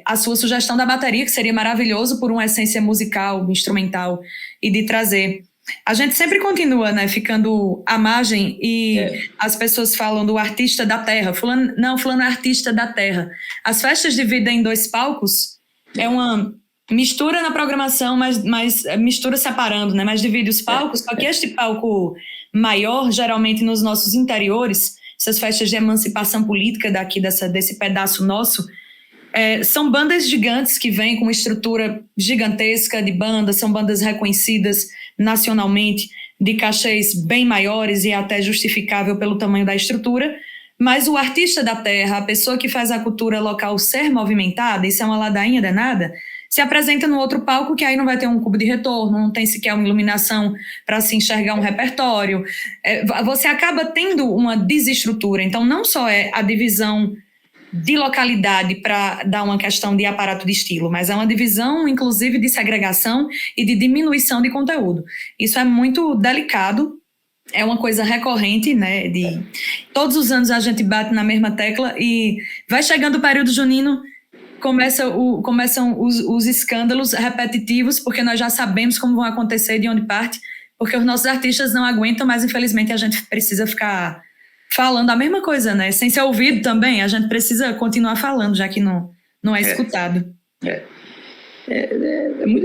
a sua sugestão da bateria, que seria maravilhoso por uma essência musical, instrumental, e de trazer. A gente sempre continua, né, ficando à margem e as pessoas falam do artista da terra. Fulano é artista da terra. As festas dividem em 2 palcos, é uma mistura na programação, mas mistura separando, né, mas divide os palcos, só que este palco maior, geralmente nos nossos interiores, essas festas de emancipação política daqui desse pedaço nosso, são bandas gigantes que vêm com uma estrutura gigantesca de bandas, são bandas reconhecidas nacionalmente, de cachês bem maiores e até justificável pelo tamanho da estrutura, mas o artista da terra, a pessoa que faz a cultura local ser movimentada, isso é uma ladainha danada, se apresenta no outro palco que aí não vai ter um cubo de retorno, não tem sequer uma iluminação para se enxergar um repertório. Você acaba tendo uma desestrutura, então não só é a divisão de localidade para dar uma questão de aparato de estilo, mas é uma divisão, inclusive, de segregação e de diminuição de conteúdo. Isso é muito delicado, é uma coisa recorrente, né? Todos os anos a gente bate na mesma tecla e vai chegando o período junino, começam os escândalos repetitivos, porque nós já sabemos como vão acontecer, de onde parte, porque os nossos artistas não aguentam, mas infelizmente a gente precisa ficar falando a mesma coisa, né? Sem ser ouvido também, a gente precisa continuar falando, já que não é escutado.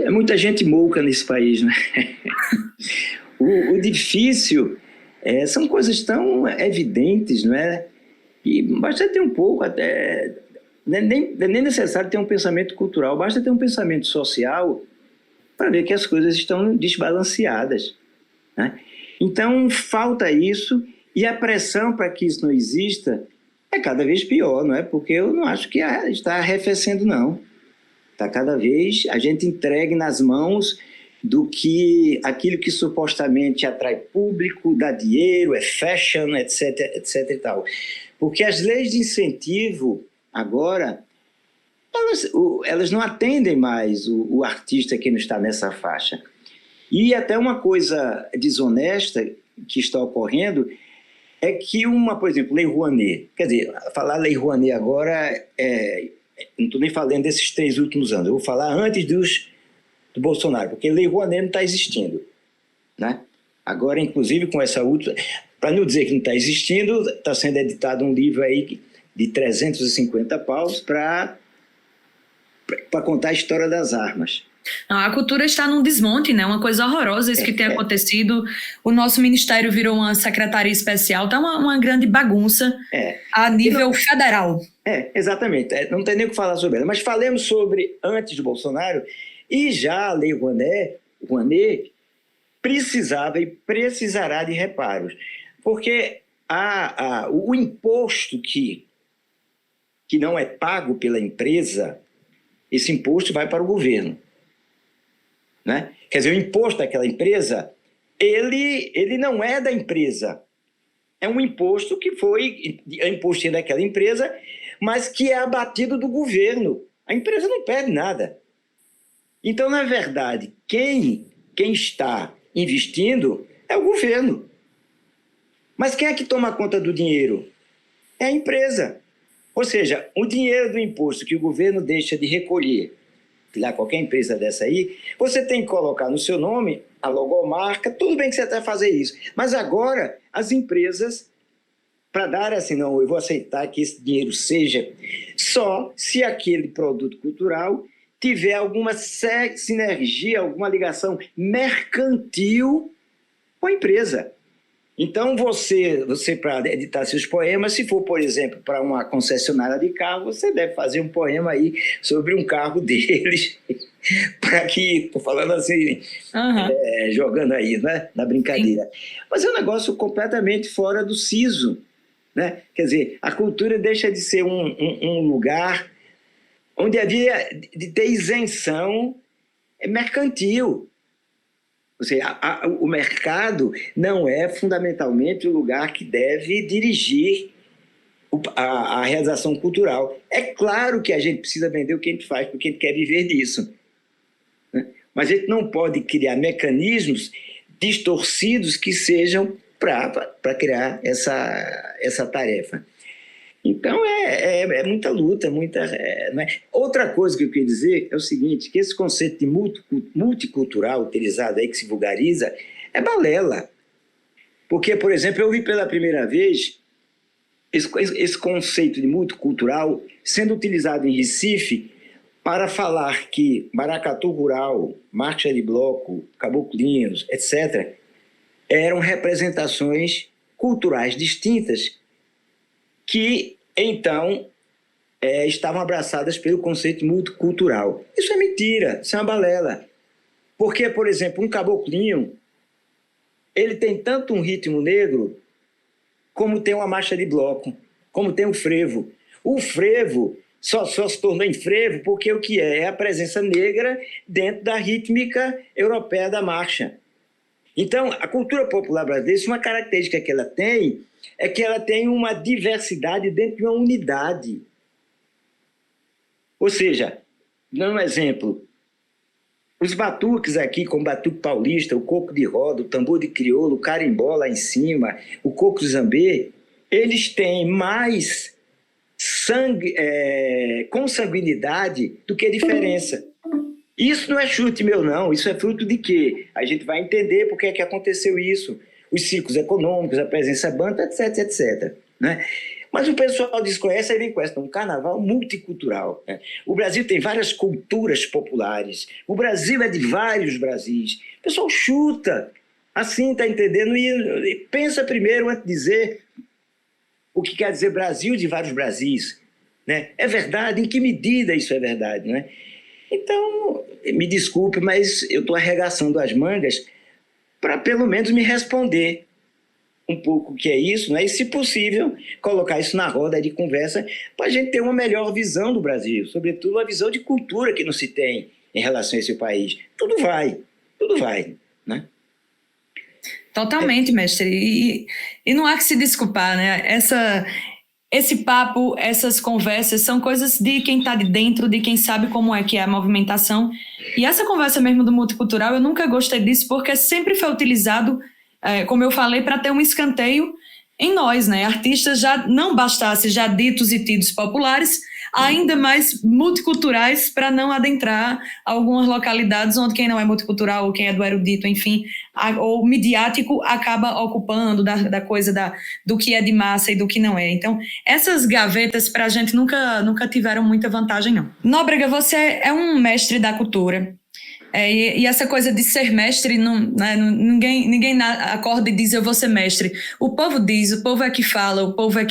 Muita gente mouca nesse país, né? O difícil são coisas tão evidentes, não é? E basta ter um pouco, até nem necessário ter um pensamento cultural, basta ter um pensamento social para ver que as coisas estão desbalanceadas, né? Então, falta isso. E a pressão para que isso não exista é cada vez pior, não é? Porque eu não acho que está arrefecendo, não. Está cada vez a gente entregue nas mãos aquilo que supostamente atrai público, dá dinheiro, é fashion, etc, etc e tal. Porque as leis de incentivo, agora, elas não atendem mais o artista que não está nessa faixa. E até uma coisa desonesta que está ocorrendo é que por exemplo, Lei Rouanet, quer dizer, falar Lei Rouanet agora, não estou nem falando desses 3 últimos anos, eu vou falar antes do Bolsonaro, porque Lei Rouanet não está existindo, né? Agora, inclusive, com essa última, para não dizer que não está existindo, está sendo editado um livro aí de 350 paus para contar a história das armas. Não, a cultura está num desmonte, né? Uma coisa horrorosa isso que tem acontecido. O nosso ministério virou uma secretaria especial, tá uma grande bagunça a nível federal. Exatamente. Não tem nem o que falar sobre ela. Mas falemos sobre antes do Bolsonaro, e já a Lei Rouanet precisava e precisará de reparos. Porque o imposto que não é pago pela empresa, esse imposto vai para o governo. Né? Quer dizer, o imposto daquela empresa, ele não é da empresa. É um imposto que foi imposto daquela empresa, mas que é abatido do governo. A empresa não perde nada. Então, na verdade, quem está investindo é o governo. Mas quem é que toma conta do dinheiro? É a empresa. Ou seja, o dinheiro do imposto que o governo deixa de recolher, lá qualquer empresa dessa aí, você tem que colocar no seu nome a logomarca, tudo bem que você até fazer isso. Mas agora, as empresas, para dar assim, não, eu vou aceitar que esse dinheiro seja só se aquele produto cultural tiver alguma sinergia, alguma ligação mercantil com a empresa. Então, você para editar seus poemas, se for, por exemplo, para uma concessionária de carro, você deve fazer um poema aí sobre um carro deles, para que, estou falando assim, jogando aí, né, na brincadeira. Sim. Mas é um negócio completamente fora do siso, né? Quer dizer, a cultura deixa de ser um lugar onde havia de ter isenção mercantil. Ou seja, o mercado não é fundamentalmente o lugar que deve dirigir a realização cultural. É claro que a gente precisa vender o que a gente faz, porque a gente quer viver disso. Né? Mas a gente não pode criar mecanismos distorcidos que sejam para criar essa tarefa. Então, é muita luta, né? Outra coisa que eu queria dizer é o seguinte, que esse conceito de multicultural utilizado aí, que se vulgariza, é balela. Porque, por exemplo, eu ouvi pela primeira vez esse conceito de multicultural sendo utilizado em Recife para falar que maracatu rural, marcha de bloco, caboclinhos, etc., eram representações culturais distintas que, então, estavam abraçadas pelo conceito multicultural. Isso é mentira, isso é uma balela. Porque, por exemplo, um caboclinho, ele tem tanto um ritmo negro, como tem uma marcha de bloco, como tem o frevo. O frevo só se tornou em frevo porque o que é a presença negra dentro da rítmica europeia da marcha. Então, a cultura popular brasileira, uma característica que ela tem é que ela tem uma diversidade dentro de uma unidade. Ou seja, dando um exemplo, os batuques aqui, como o batuque paulista, o coco de roda, o tambor de crioulo, o carimbó lá em cima, o coco zambê, eles têm mais consanguinidade do que diferença. Isso não é chute meu, não. Isso é fruto de quê? A gente vai entender por que é que aconteceu isso. Os ciclos econômicos, a presença banda, etc, etc. Né? Mas o pessoal desconhece, aí vem com essa, um carnaval multicultural. Né? O Brasil tem várias culturas populares. O Brasil é de vários Brasis. O pessoal chuta, assim, está entendendo? E pensa primeiro antes de dizer o que quer dizer Brasil de vários Brasis. Né? É verdade? Em que medida isso é verdade? Né? Então, me desculpe, mas eu estou arregaçando as mangas para pelo menos me responder um pouco o que é isso, né? E, se possível, colocar isso na roda de conversa para a gente ter uma melhor visão do Brasil, sobretudo uma visão de cultura que não se tem em relação a esse país. Tudo vai, né? Totalmente, mestre. E não há que se desculpar, né? Esse papo, essas conversas são coisas de quem está de dentro, de quem sabe como é que é a movimentação. E essa conversa mesmo do multicultural, eu nunca gostei disso porque sempre foi utilizado, como eu falei, para ter um escanteio em nós, né? Artistas já não bastasse já ditos e tidos populares, ainda mais multiculturais, para não adentrar algumas localidades onde quem não é multicultural ou quem é do erudito, enfim, ou midiático, acaba ocupando da coisa do que é de massa e do que não é. Então, essas gavetas para a gente nunca tiveram muita vantagem, não. Nóbrega, você é um mestre da cultura E essa coisa de ser mestre, não, né, ninguém acorda e diz eu vou ser mestre. O povo diz, o povo é que fala, o povo é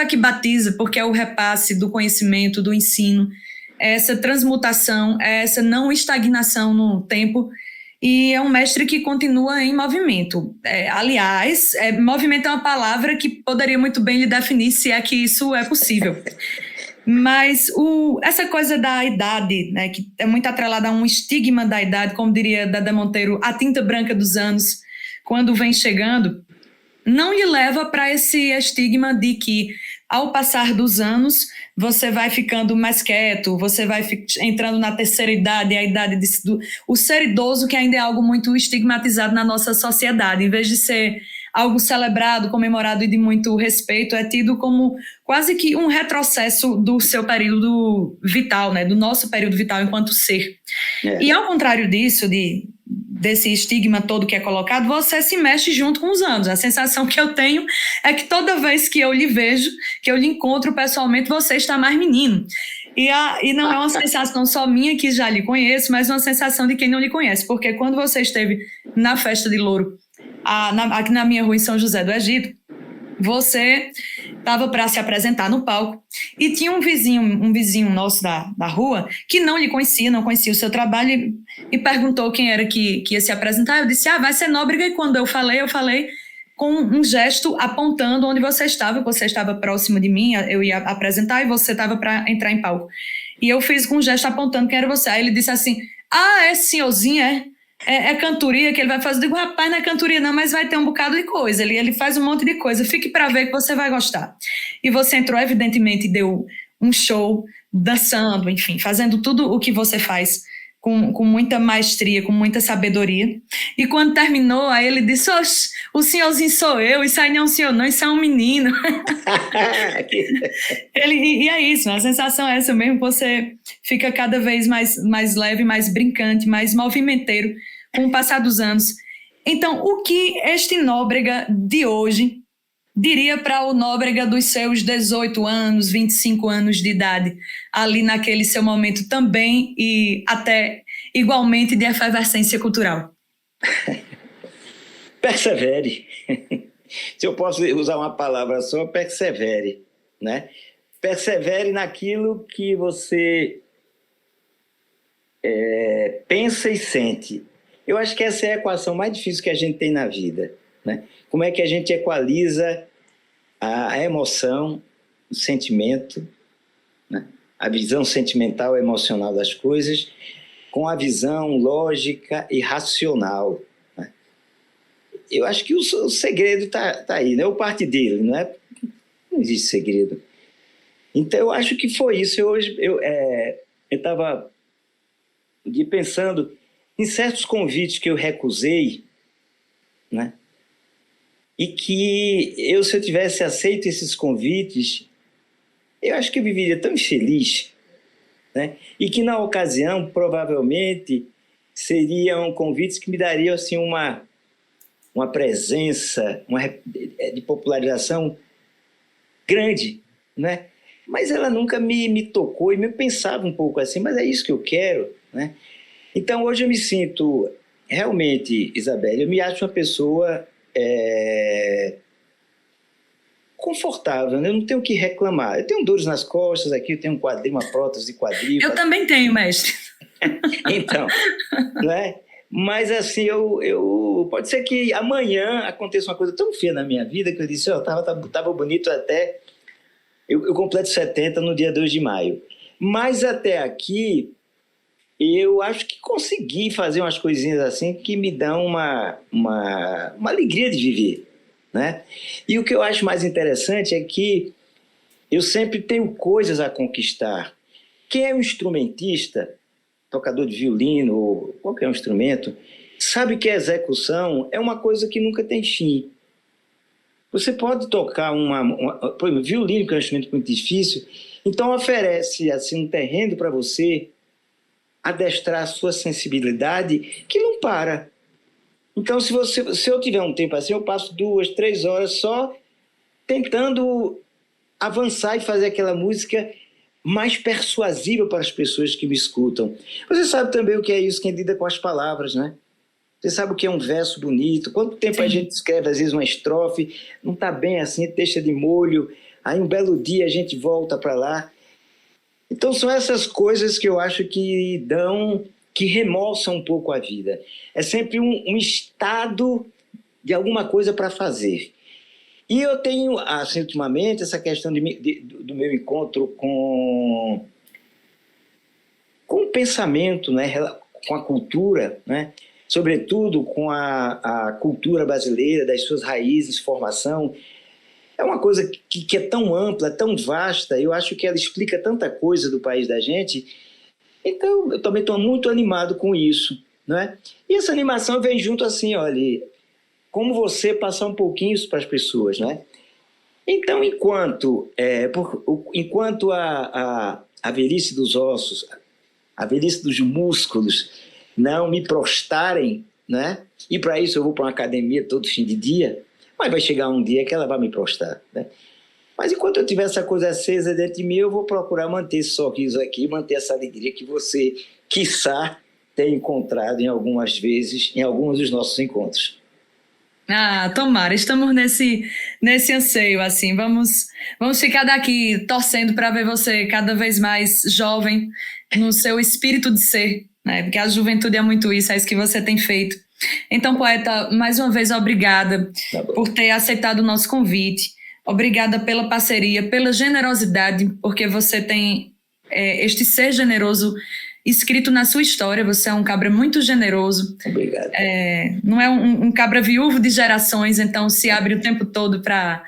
que batiza, porque é o repasse do conhecimento, do ensino, é essa transmutação, é essa não estagnação no tempo, e é um mestre que continua em movimento. Aliás, movimento é uma palavra que poderia muito bem lhe definir se é que isso é possível. Mas essa coisa da idade, né, que é muito atrelada a um estigma da idade, como diria Dada Monteiro, a tinta branca dos anos, quando vem chegando, não lhe leva para esse estigma de que, ao passar dos anos, você vai ficando mais quieto, você vai entrando na terceira idade, a idade o ser idoso, que ainda é algo muito estigmatizado na nossa sociedade. Em vez de ser algo celebrado, comemorado e de muito respeito, é tido como quase que um retrocesso do seu período vital, né? Do nosso período vital enquanto ser. E ao contrário disso, desse estigma todo que é colocado, você se mexe junto com os anos. A sensação que eu tenho é que toda vez que eu lhe vejo, que eu lhe encontro pessoalmente, você está mais menino. E não é uma sensação só minha, que já lhe conheço, mas uma sensação de quem não lhe conhece, porque quando você esteve na festa de Louro, aqui na minha rua em São José do Egito, você estava para se apresentar no palco e tinha um vizinho nosso da rua que não lhe conhecia, não conhecia o seu trabalho e perguntou quem era que ia se apresentar. Eu disse, vai ser Nóbrega, e quando eu falei com um gesto apontando onde você estava próximo de mim, eu ia apresentar e você estava para entrar em palco. E eu fiz com um gesto apontando quem era você. Aí ele disse assim, é senhorzinho, é cantoria que ele vai fazer. Eu digo, rapaz, não é cantoria não, mas vai ter um bocado de coisa. Ele faz um monte de coisa. Fique para ver que você vai gostar. E você entrou, evidentemente, e deu um show, dançando, enfim, fazendo tudo o que você faz com muita maestria, com muita sabedoria. E quando terminou, aí ele disse, o senhorzinho sou eu, isso aí não é um senhor não, isso é um menino. E é isso, a sensação é essa mesmo, você fica cada vez mais leve, mais brincante, mais movimenteiro com o passar dos anos. Então, o que este Nóbrega de hoje diria para o Nóbrega dos seus 18 anos, 25 anos de idade, ali naquele seu momento também e até igualmente de efervescência cultural? Persevere. Se eu posso usar uma palavra só, persevere, né? Persevere naquilo que você pensa e sente. Eu acho que essa é a equação mais difícil que a gente tem na vida, né? Como é que a gente equaliza a emoção, o sentimento, né? A visão sentimental e emocional das coisas com a visão lógica e racional, né? Eu acho que o segredo está aí, né? O parte dele, não existe segredo. Então, eu acho que foi isso. Hoje eu estava pensando em certos convites que eu recusei, né? E que se eu tivesse aceito esses convites, eu acho que eu viveria tão infeliz, né? E que na ocasião, provavelmente, seriam convites que me dariam assim, uma presença de popularização grande, né? Mas ela nunca me tocou, e eu pensava um pouco assim, mas é isso que eu quero, né? Então, hoje eu me sinto, realmente, Isabelle, eu me acho uma pessoa confortável, né? Eu não tenho o que reclamar. Eu tenho dores nas costas aqui, eu tenho uma prótese de quadril. Eu também tenho, mestre. Então, né? Mas assim, pode ser que amanhã aconteça uma coisa tão feia na minha vida que eu disse, tava bonito até... Eu completo 70 no dia 2 de maio. Mas até aqui, eu acho que consegui fazer umas coisinhas assim que me dão uma alegria de viver, né? E o que eu acho mais interessante é que eu sempre tenho coisas a conquistar. Quem é um instrumentista, tocador de violino ou qualquer instrumento, sabe que a execução é uma coisa que nunca tem fim. Você pode tocar por exemplo, violino, que é um instrumento muito difícil, então oferece assim, um terreno para você adestrar a sua sensibilidade que não para. Então, se eu tiver um tempo assim, eu passo 2, 3 horas só tentando avançar e fazer aquela música mais persuasiva para as pessoas que me escutam. Você sabe também o que é isso, quem lida com as palavras, né? Você sabe o que é um verso bonito? Quanto tempo Sim. a gente escreve, às vezes, uma estrofe, não está bem assim, deixa de molho, aí um belo dia a gente volta para lá. Então são essas coisas que eu acho que que remoçam um pouco a vida. É sempre um estado de alguma coisa para fazer. E eu tenho, assim, ultimamente, essa questão do meu encontro com o pensamento, né, com a cultura, né, sobretudo com a cultura brasileira, das suas raízes, formação. É uma coisa que é tão ampla, tão vasta, eu acho que ela explica tanta coisa do país da gente. Então, eu também estou muito animado com isso, né? E essa animação vem junto assim, olha, como você passar um pouquinho isso para as pessoas, né? Então, enquanto a velhice dos ossos, a velhice dos músculos não me prostrarem, né? E para isso eu vou para uma academia todo fim de dia, mas vai chegar um dia que ela vai me prostrar, né? Mas enquanto eu tiver essa coisa acesa dentro de mim, eu vou procurar manter esse sorriso aqui, manter essa alegria que você, quiçá, tem encontrado em algumas vezes, em alguns dos nossos encontros. Ah, tomara, estamos nesse anseio, assim, vamos ficar daqui torcendo para ver você cada vez mais jovem no seu espírito de ser, né? Porque a juventude é muito isso, é isso que você tem feito. Então, poeta, mais uma vez, obrigada por ter aceitado o nosso convite, obrigada pela parceria, pela generosidade, porque você tem este ser generoso escrito na sua história, você é um cabra muito generoso. Obrigado. Não é um cabra viúvo de gerações, então se abre o tempo todo para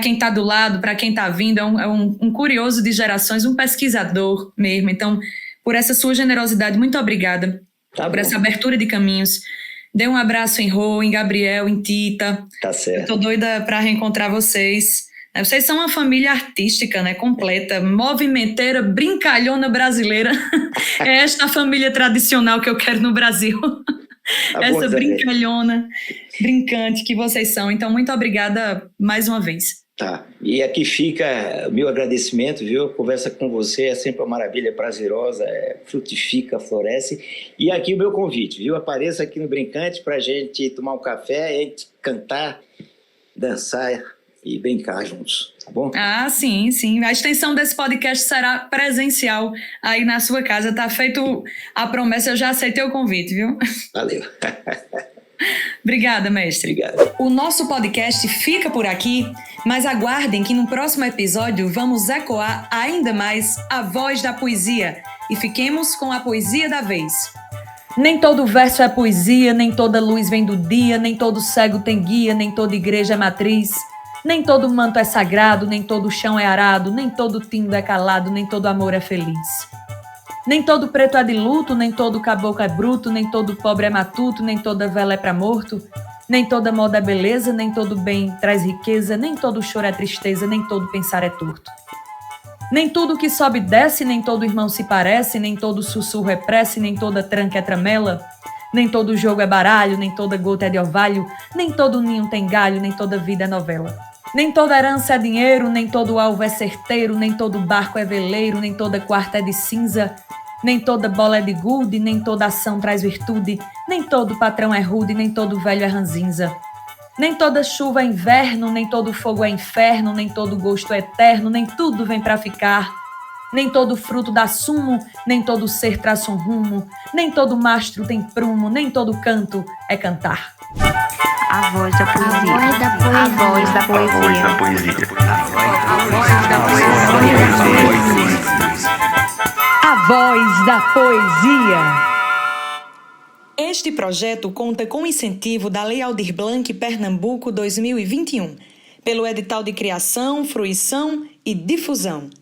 quem está do lado, para quem está vindo, é um curioso de gerações, um pesquisador mesmo. Então, por essa sua generosidade, muito obrigada por essa abertura de caminhos. Dê um abraço em Rô, em Gabriel, em Tita. Tá certo. Eu tô doida para reencontrar vocês. Vocês são uma família artística, né, completa, movimenteira, brincalhona brasileira. É esta família tradicional que eu quero no Brasil. Essa brincalhona, brincante que vocês são. Então, muito obrigada mais uma vez. Tá. E aqui fica o meu agradecimento, viu? A conversa com você é sempre uma maravilha, prazerosa, frutifica, floresce. E aqui o meu convite, viu? Apareça aqui no Brincante para a gente tomar um café, a gente cantar, dançar e brincar juntos, tá bom? Ah, sim, sim. A extensão desse podcast será presencial aí na sua casa. Tá feito a promessa, eu já aceitei o convite, viu? Valeu. Obrigada, mestre. Obrigado. O nosso podcast fica por aqui, mas aguardem que no próximo episódio vamos ecoar ainda mais a voz da poesia e fiquemos com a poesia da vez. Nem todo verso é poesia, nem toda luz vem do dia, nem todo cego tem guia, nem toda igreja é matriz. Nem todo manto é sagrado, nem todo chão é arado, nem todo tindo é calado, nem todo amor é feliz. Nem todo preto é de luto, nem todo caboclo é bruto, nem todo pobre é matuto, nem toda vela é pra morto, nem toda moda é beleza, nem todo bem traz riqueza, nem todo choro é tristeza, nem todo pensar é torto. Nem tudo que sobe desce, nem todo irmão se parece, nem todo sussurro é prece, nem toda tranca é tramela, nem todo jogo é baralho, nem toda gota é de orvalho, nem todo ninho tem galho, nem toda vida é novela. Nem toda herança é dinheiro, nem todo alvo é certeiro, nem todo barco é veleiro, nem toda quarta é de cinza, nem toda bola é de gude, nem toda ação traz virtude, nem todo patrão é rude, nem todo velho é ranzinza. Nem toda chuva é inverno, nem todo fogo é inferno, nem todo gosto é eterno, nem tudo vem pra ficar. Nem todo fruto dá sumo, nem todo ser traça um rumo, nem todo mastro tem prumo, nem todo canto é cantar. A voz da poesia. A voz da poesia. A voz da poesia. A voz da poesia. Este projeto conta com incentivo da Lei Aldir Blanc Pernambuco 2021, pelo edital de criação, fruição e difusão.